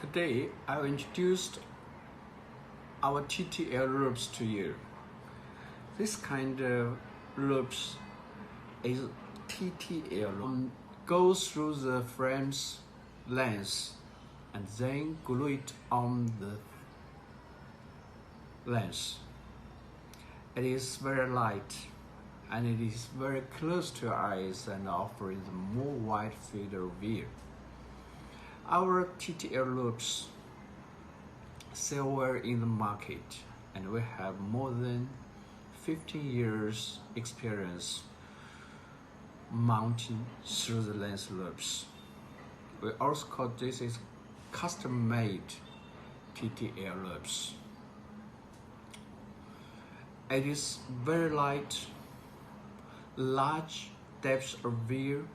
Today, I will introduce our TTL loupes to you. This kind of loupes is TTL. Goes through the frame's length and then glue it on the length. It is very light and it is very close to your eyes and offers a more wide field of view. Our TTL loupes sell well in the market, and we have more than 15 years experience mounting through the lens loupes. We also call this is custom-made TTL loupes. It is very light, large depth of view,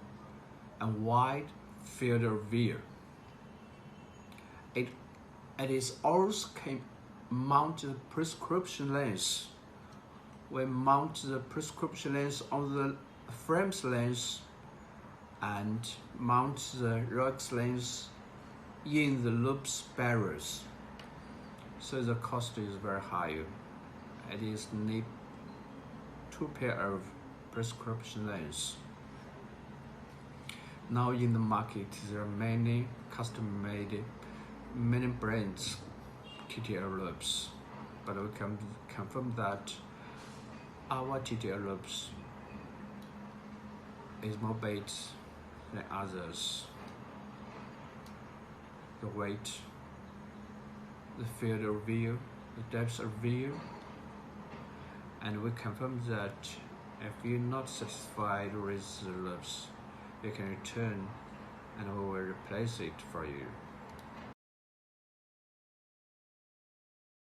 and wide field of view. It is also can mount the prescription lens. We mount the prescription lens on the frame's lens and mount the Rolex lens in the loupes barrels. So the cost is very high. It is need 2 pair of prescription lens. Now in the market, there are many custom-made, many brands TTL loupes, but we can confirm that our TTL loupes is more weight than others. The weight, the field of view, the depth of view, and we confirm that if you're not satisfied with the loupes, you can return and we will replace it for you.